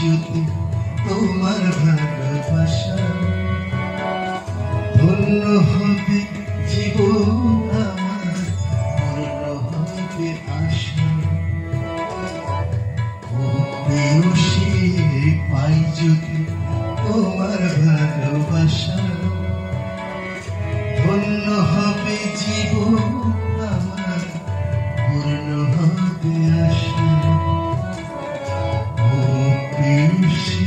যদি তোমার ভালোবাসা, ধন্য হবে জীবন আমার, পূর্ণ হবে আশা। ও প্রেয়সী, পাই যদি তোমার ভালোবাসা, ধন্য হবে জীবন আমার, পূর্ণ হবে আশা। ও প্রেয়সী,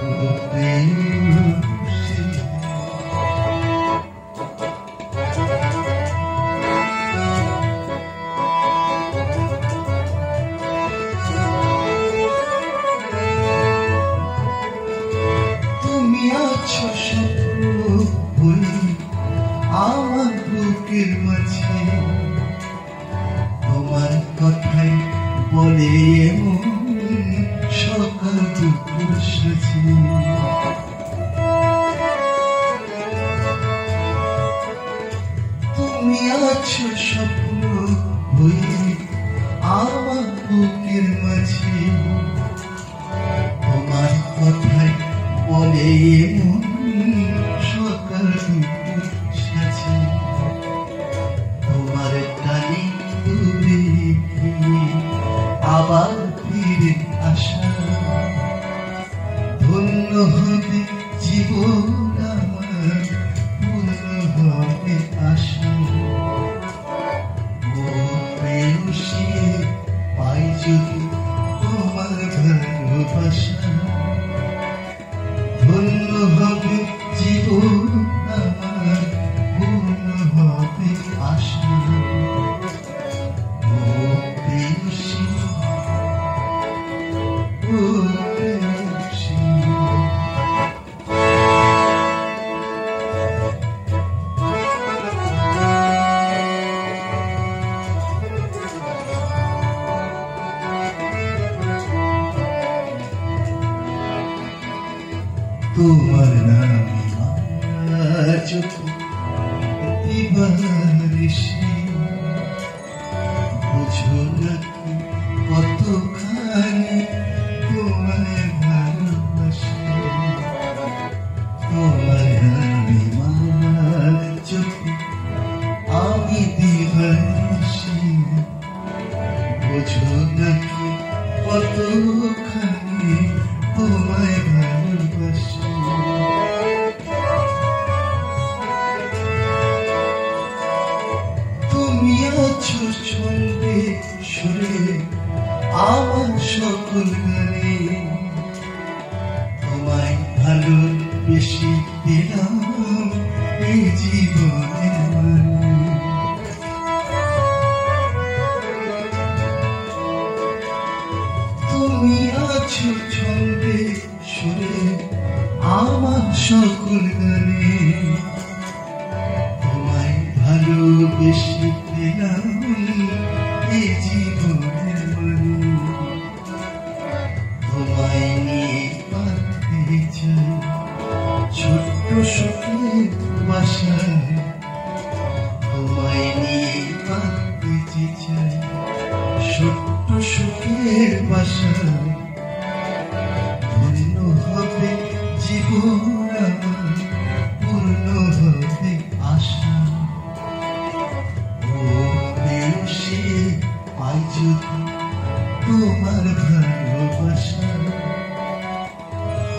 ও প্রেয়সী। তুমি আছো স্বপ্ন হয়ে আমার বুকের মাঝে, তোমার কথাই বলে এমন সকাল দুপুর সাজে। তুমি আছো স্বপ্ন হয়ে আমার বুকের মাঝে, তোমার কথাই বলে এমন সকাল দুপুর সাজে। তোমার টানে দূরে ফিরে আবার ফিরে আসা, ধন্য হবে জীবন আমার, পূর্ণ হবে আশা। ও প্রেয়সী, পাই যদি তোমার ভালোবাসা, ধন্য হবে জীবন আমার, পূর্ণ হবে আশা। ও প্রেয়সী, ও প্রেয়সী। তোমার নামে আজ দিবানিশি, বুঝো নাকি কতখানি তোমায় ভালোবাসি। তোমার নামে আজ আমি দিবানিশি, বুঝো নাকি কতখানি তোমায় ভালোবাসি। তুমি আছো ছন্দে সুরে আমার সকল গানে, তোমায় ভালোবেসে দিলাম এই জীবনের মানে। তুমি আছো ছন্দে সুরে আমার সকল গানে, তোমায় ভালোবেসে দিলাম এই জীবনের মানে। তোমায় নিয়ে বাঁধতে চাই ছোট্ট সুখের বাসায়, তোমায় নিয়ে বাঁধতে চাই ছোট্ট সুখের বাসায়। ধন্য হবে জীবন আমার, পূর্ণ হবে আশা। ও প্রেয়সী, পাই যদি তোমার ভালোবাসা,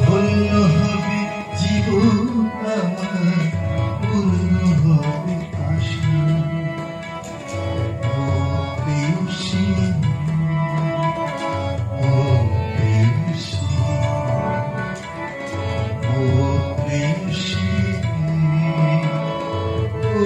ধন্য হবে জীবন আমার, পূর্ণ হবে আশা। ও প্রেয়সী, ও প্রেয়সী, ও প্রেয়সী, ও